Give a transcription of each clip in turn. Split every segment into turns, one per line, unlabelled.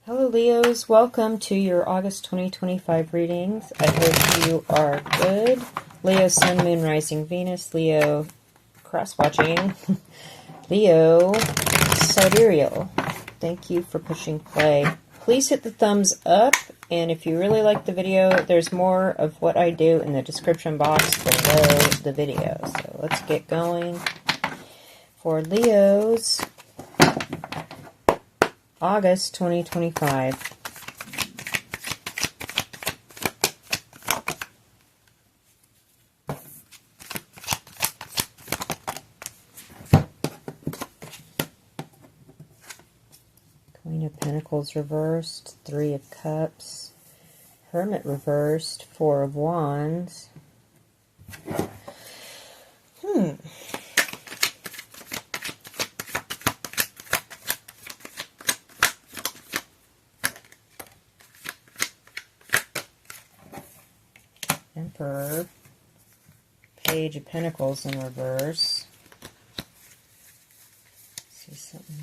Hello Leos, welcome to your August 2025 readings. I hope you are good. Leo, Sun, Moon, Rising, Venus, Leo, cross-watching, Leo, sidereal. Thank you for pushing play. Please hit the thumbs up, and if you really like the video, there's more of what I do in the description box below the video. So let's get going. For Leos, August 2025. Queen of Pentacles reversed, Three of Cups, Hermit reversed, Four of Wands. Emperor, Page of Pentacles in reverse. Let's see something.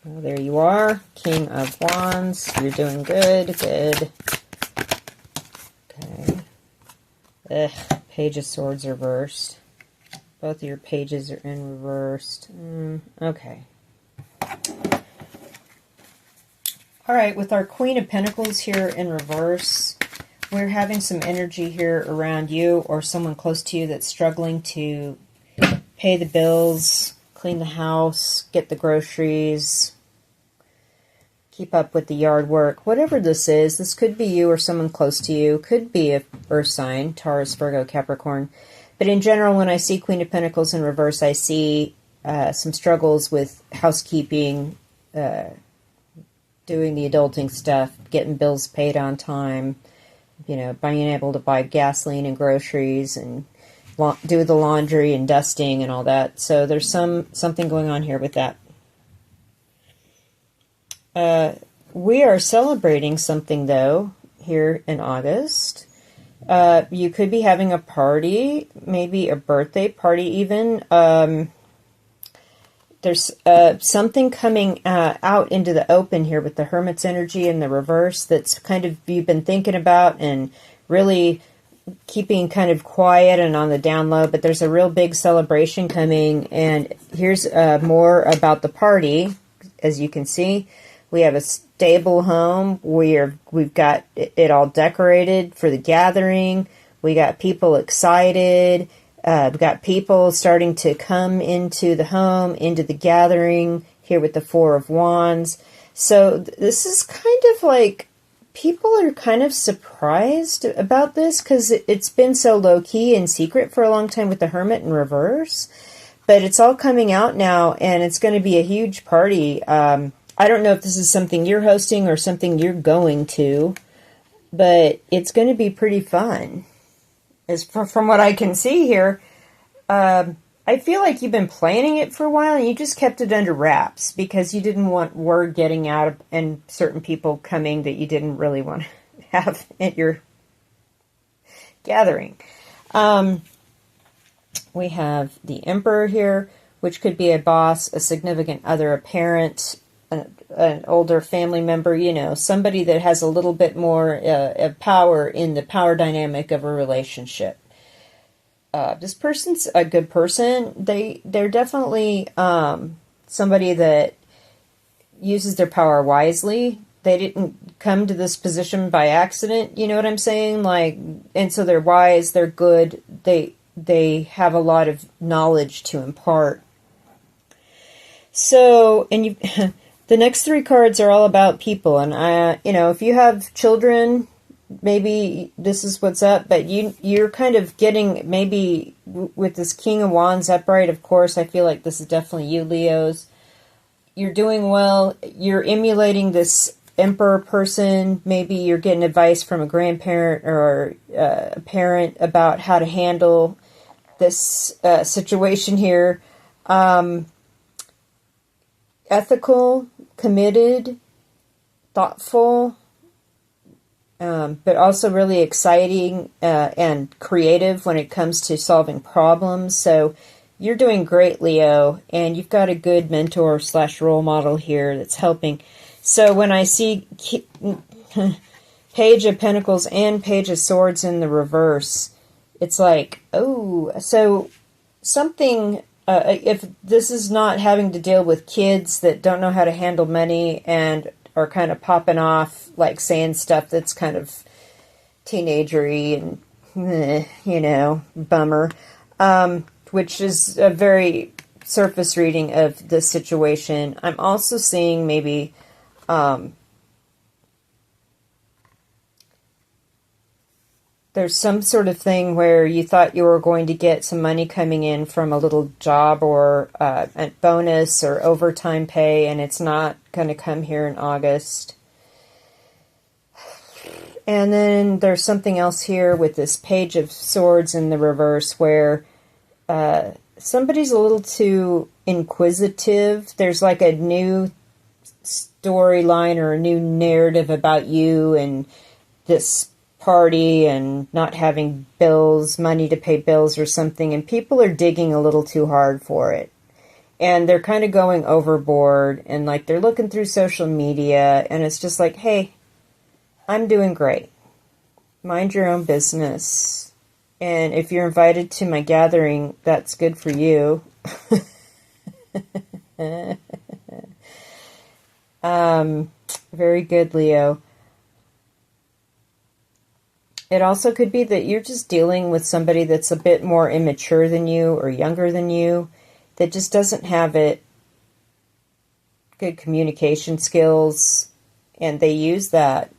Well, there you are, King of Wands. You're doing good, good. Okay. Page of Swords reversed. Both of your pages are in reversed. Okay. Alright, with our Queen of Pentacles here in reverse, we're having some energy here around you or someone close to you that's struggling to pay the bills, clean the house, get the groceries, keep up with the yard work. Whatever this is, this could be you or someone close to you. Could be a earth sign, Taurus, Virgo, Capricorn. But in general, when I see Queen of Pentacles in reverse, I see some struggles with housekeeping, doing the adulting stuff, getting bills paid on time, you know, being able to buy gasoline and groceries and do the laundry and dusting and all that. So there's something going on here with that. We are celebrating something, though, here in August. You could be having a party, maybe a birthday party even. There's something coming out into the open here with the Hermit's energy in the reverse that's kind of you've been thinking about and really keeping kind of quiet and on the down low, but there's a real big celebration coming, and here's more about the party. As you can see, we have a stable home. We've got it all decorated for the gathering. We got people excited. We've got people starting to come into the home, into the gathering here with the Four of Wands. So this is kind of like people are kind of surprised about this because it's been so low-key and secret for a long time with the Hermit in reverse. But it's all coming out now, and it's going to be a huge party. I don't know if this is something you're hosting or something you're going to, but it's going to be pretty fun. From what I can see here, I feel like you've been planning it for a while and you just kept it under wraps because you didn't want word getting out and certain people coming that you didn't really want to have at your gathering. We have the Emperor here, which could be a boss, a significant other, a parent, an older family member, you know, somebody that has a little bit more power in the power dynamic of a relationship. This person's a good person. They're definitely somebody that uses their power wisely. They didn't come to this position by accident, you know what I'm saying? Like, and so they're wise, they're good, they have a lot of knowledge to impart. So, and you the next three cards are all about people, and you know, if you have children, maybe this is what's up, but you're kind of getting, maybe with this King of Wands upright, of course, I feel like this is definitely you, Leos. You're doing well. You're emulating this Emperor person. Maybe you're getting advice from a grandparent or a parent about how to handle this situation here. Ethical, committed, thoughtful, but also really exciting and creative when it comes to solving problems. So you're doing great, Leo, and you've got a good mentor slash role model here that's helping. So when I see Page of Pentacles and Page of Swords in the reverse, it's like, oh, so something, if this is not having to deal with kids that don't know how to handle money and are kind of popping off, like saying stuff that's kind of teenagery and, bummer, which is a very surface reading of the situation. I'm also seeing maybe there's some sort of thing where you thought you were going to get some money coming in from a little job or a bonus or overtime pay, and it's not going to come here in August. And then there's something else here with this Page of Swords in the reverse where somebody's a little too inquisitive. There's like a new storyline or a new narrative about you and this party and not having money to pay bills or something, and people are digging a little too hard for it. And they're kind of going overboard, and like they're looking through social media, and it's just like, hey, I'm doing great. Mind your own business. And if you're invited to my gathering, that's good for you. Very good, Leo. It also could be that you're just dealing with somebody that's a bit more immature than you or younger than you, that just doesn't have good communication skills, and they use that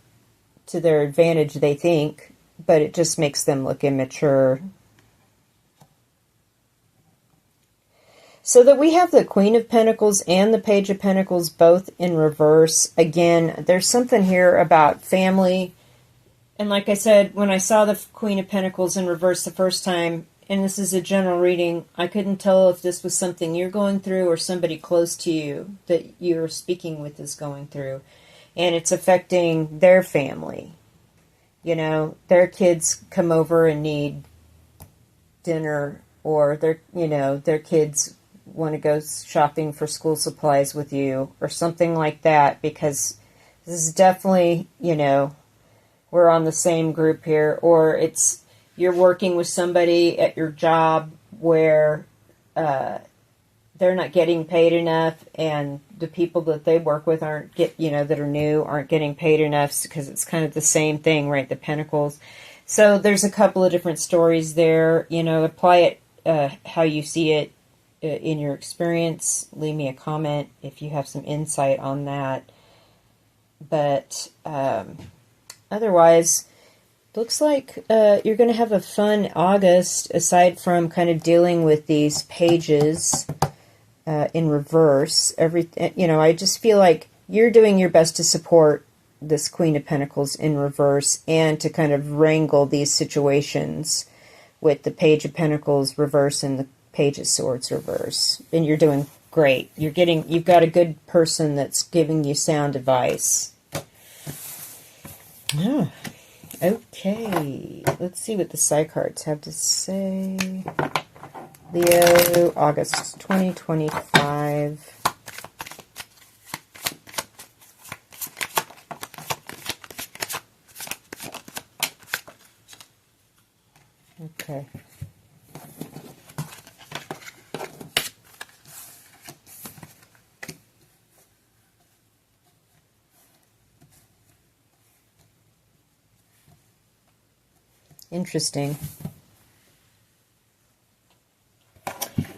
to their advantage, they think, but it just makes them look immature. So that we have the Queen of Pentacles and the Page of Pentacles both in reverse. Again, there's something here about family. And like I said, when I saw the Queen of Pentacles in reverse the first time, and this is a general reading, I couldn't tell if this was something you're going through or somebody close to you that you're speaking with is going through. And it's affecting their family. Their kids come over and need dinner, or their kids want to go shopping for school supplies with you, or something like that, because this is definitely, we're on the same group here, or you're working with somebody at your job where they're not getting paid enough, and the people that they work with that are new aren't getting paid enough, because it's kind of the same thing, right? The Pentacles. So there's a couple of different stories there. Apply it how you see it in your experience. Leave me a comment if you have some insight on that. But otherwise, looks like you're going to have a fun August, aside from kind of dealing with these pages in reverse. I just feel like you're doing your best to support this Queen of Pentacles in reverse, and to kind of wrangle these situations with the Page of Pentacles reverse and the Page of Swords reverse. And you're doing great. You've got a good person that's giving you sound advice. Oh, okay. Let's see what the side cards have to say. Leo, August 2025. Okay. Interesting.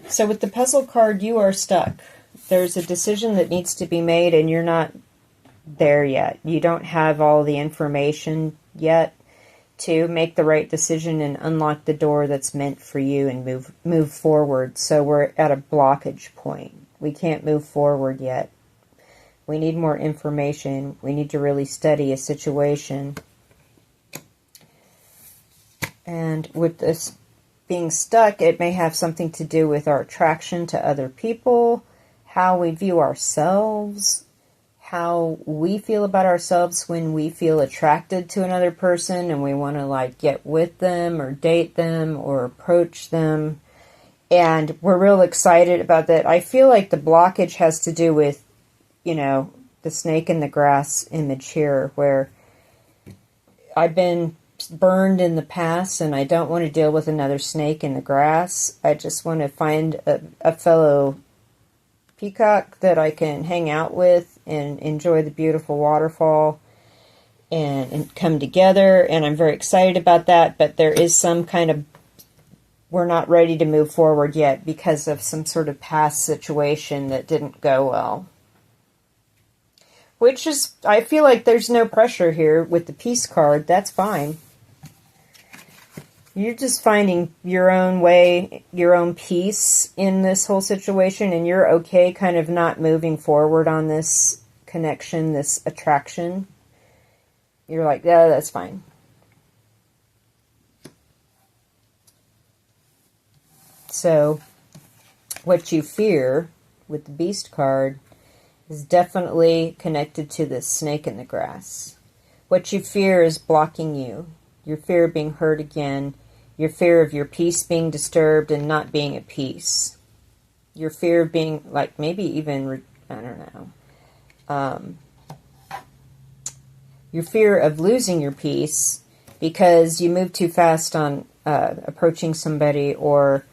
So with the puzzle card, you are stuck. There's a decision that needs to be made, and you're not there yet. You don't have all the information yet to make the right decision and unlock the door that's meant for you and move forward. So we're at a blockage point. We can't move forward yet. We need more information. We need to really study a situation. And with this being stuck, it may have something to do with our attraction to other people, how we view ourselves, how we feel about ourselves when we feel attracted to another person and we want to like get with them or date them or approach them. And we're real excited about that. I feel like the blockage has to do with, you know, the snake in the grass image here, where I've been burned in the past and I don't want to deal with another snake in the grass. I just want to find a fellow peacock that I can hang out with and enjoy the beautiful waterfall and come together. And I'm very excited about that, but there is some kind of, we're not ready to move forward yet because of some sort of past situation that didn't go well. Which is, I feel like there's no pressure here with the peace card. That's fine. You're just finding your own way, your own peace in this whole situation, and you're okay kind of not moving forward on this connection, this attraction. You're like, yeah, that's fine. So, what you fear with the Beast card is definitely connected to this snake in the grass. What you fear is blocking you. Your fear of being hurt again. Your fear of your peace being disturbed and not being at peace. Your fear of being, like, maybe even, I don't know. Your fear of losing your peace because you move too fast on approaching somebody, or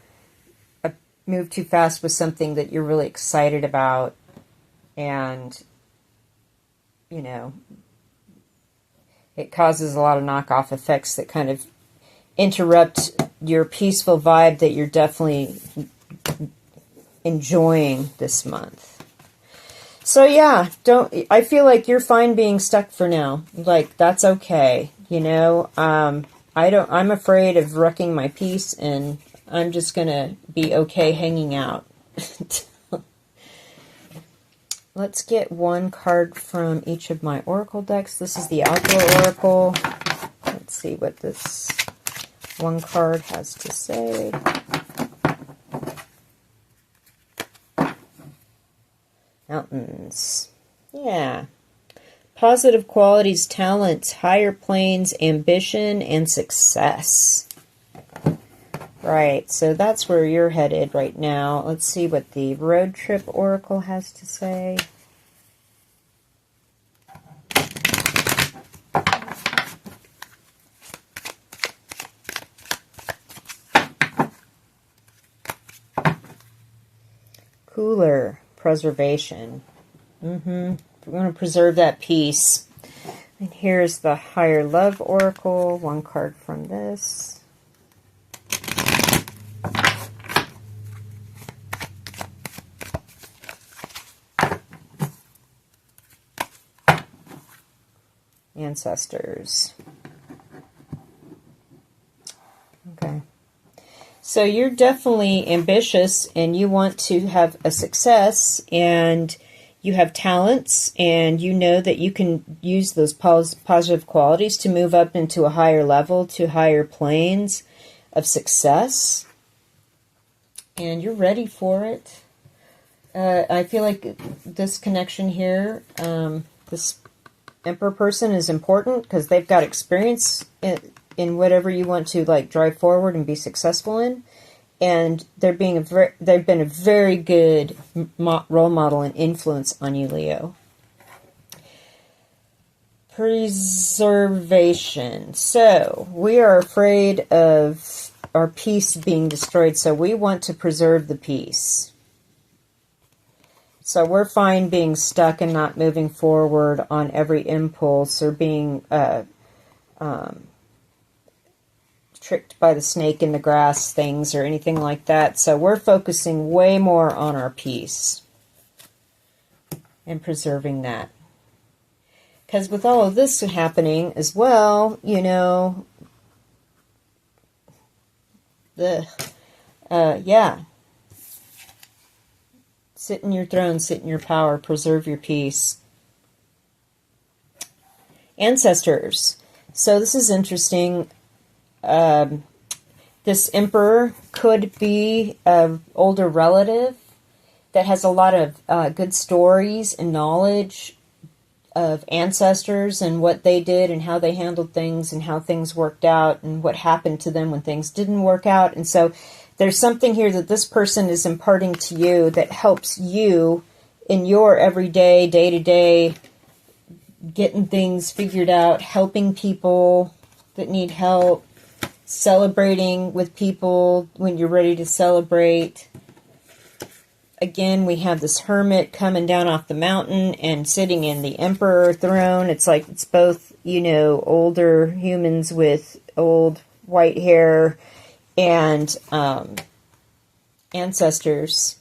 move too fast with something that you're really excited about, and, you know, it causes a lot of knockoff effects that kind of interrupt your peaceful vibe that you're definitely enjoying this month. So yeah, I feel like you're fine being stuck for now. Like, that's okay. You know, I'm afraid of wrecking my peace, and I'm just gonna be okay hanging out. Let's get one card from each of my oracle decks. This is the Outdoor Oracle. Let's see what this one card has to say. Mountains. Yeah. Positive qualities, talents, higher planes, ambition, and success. Right, so that's where you're headed right now. Let's see what the Road Trip Oracle has to say. Cooler, preservation. We're going to preserve that peace. And here's the Higher Love Oracle, one card from this. Ancestors. Okay. So you're definitely ambitious and you want to have a success, and you have talents, and you know that you can use those positive qualities to move up into a higher level, to higher planes of success. And you're ready for it. I feel like this connection here, this Emperor person is important because they've got experience in whatever you want to, like, drive forward and be successful in, and they've been a very good role model and influence on you, Leo. Preservation. So we are afraid of our peace being destroyed, so we want to preserve the peace. So we're fine being stuck and not moving forward on every impulse, or being tricked by the snake in the grass things or anything like that. So we're focusing way more on our peace and preserving that. Because with all of this happening as well, you know, yeah. Sit in your throne, sit in your power, preserve your peace. Ancestors. So this is interesting. This Emperor could be an older relative that has a lot of good stories and knowledge of ancestors and what they did and how they handled things and how things worked out and what happened to them when things didn't work out. And so there's something here that this person is imparting to you that helps you in your everyday, day-to-day, getting things figured out, helping people that need help, celebrating with people when you're ready to celebrate. Again, we have this hermit coming down off the mountain and sitting in the emperor throne. It's like it's both, you know, older humans with old white hair and ancestors.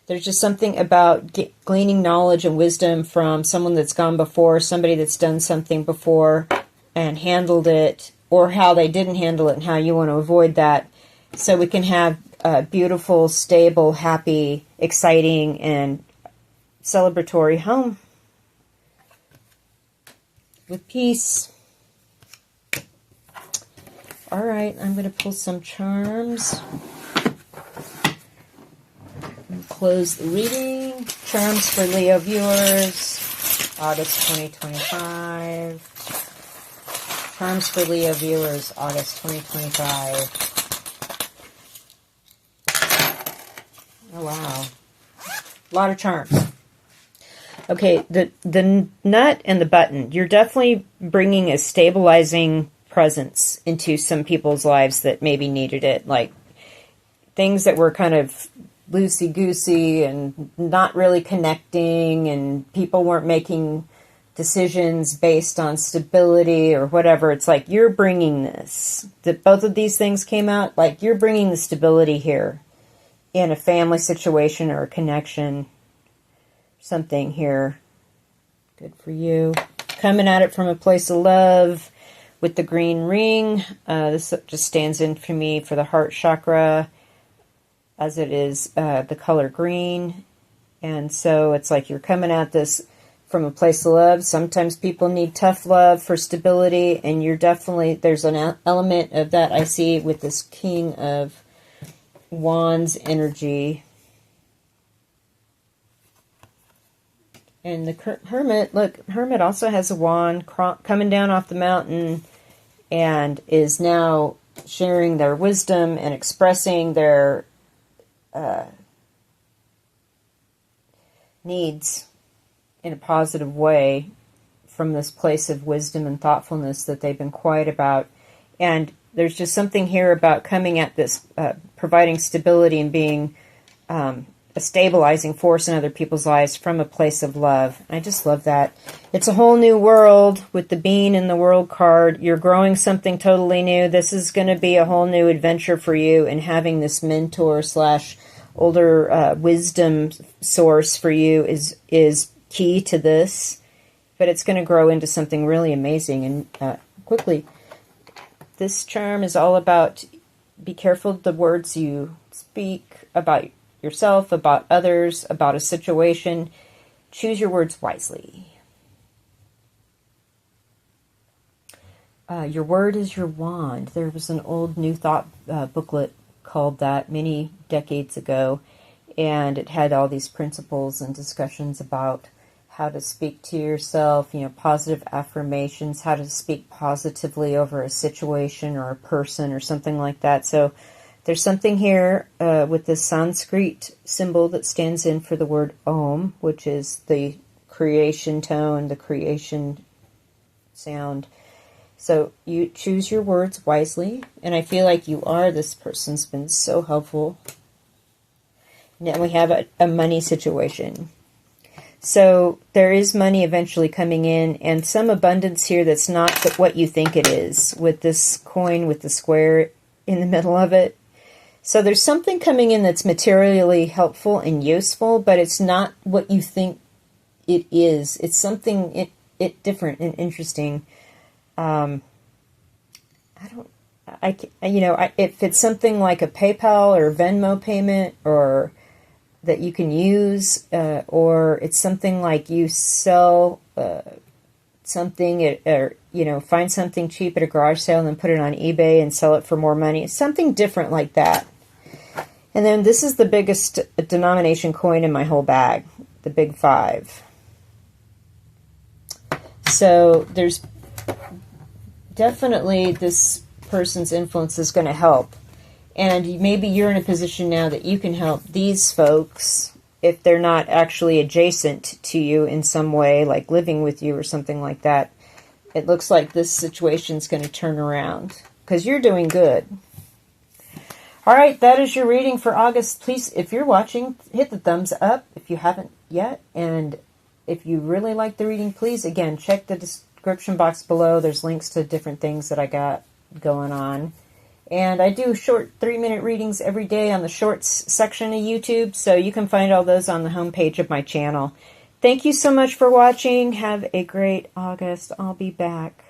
There's just something about gleaning knowledge and wisdom from someone that's gone before, somebody that's done something before and handled it, or how they didn't handle it and how you want to avoid that. So we can have a beautiful, stable, happy, exciting, and celebratory home with peace. All right, I'm going to pull some charms. Close the reading. Charms for Leo viewers, August 2025. Charms for Leo viewers, August 2025. Oh, wow. A lot of charms. Okay, the nut and the button. You're definitely bringing a stabilizing presence into some people's lives that maybe needed it. Like things that were kind of loosey-goosey and not really connecting, and people weren't making decisions based on stability or whatever. It's like you're bringing this. That both of these things came out, like you're bringing the stability here in a family situation or a connection. Something here. Good for you. Coming at it from a place of love with the green ring. This just stands in for me for the heart chakra, as it is the color green. And so it's like you're coming at this from a place of love. Sometimes people need tough love for stability, and you're definitely, there's an element of that I see with this King of Wands energy. And the Hermit, look, Hermit also has a wand coming down off the mountain and is now sharing their wisdom and expressing their needs in a positive way from this place of wisdom and thoughtfulness that they've been quiet about. And there's just something here about coming at this, providing stability and being a stabilizing force in other people's lives from a place of love. I just love that. It's a whole new world with the bean and the world card. You're growing something totally new. This is going to be a whole new adventure for you, and having this mentor slash older wisdom source for you is key to this. But it's going to grow into something really amazing and quickly. This charm is all about be careful of the words you speak about yourself, about others, about a situation. Choose your words wisely. Your word is your wand. There was an old New Thought booklet called that many decades ago, and it had all these principles and discussions about how to speak to yourself, you know, positive affirmations, how to speak positively over a situation or a person or something like that. So there's something here with this Sanskrit symbol that stands in for the word Om, which is the creation tone, the creation sound. So you choose your words wisely, and I feel like you are. This person's been so helpful. Now we have a money situation. So there is money eventually coming in, and some abundance here that's not what you think it is, with this coin with the square in the middle of it. So there's something coming in that's materially helpful and useful, but it's not what you think it is. It's something different and interesting. If it's something like a PayPal or Venmo payment, or that you can use, or it's something like you sell something find something cheap at a garage sale and then put it on eBay and sell it for more money. It's something different like that. And then this is the biggest denomination coin in my whole bag, the big 5. So there's definitely this person's influence is going to help. And maybe you're in a position now that you can help these folks if they're not actually adjacent to you in some way, like living with you or something like that. It looks like this situation's going to turn around because you're doing good. All right, that is your reading for August. Please, if you're watching, hit the thumbs up if you haven't yet. And if you really like the reading, please, again, check the description box below. There's links to different things that I got going on. And I do short 3-minute readings every day on the shorts section of YouTube, so you can find all those on the homepage of my channel. Thank you so much for watching. Have a great August. I'll be back.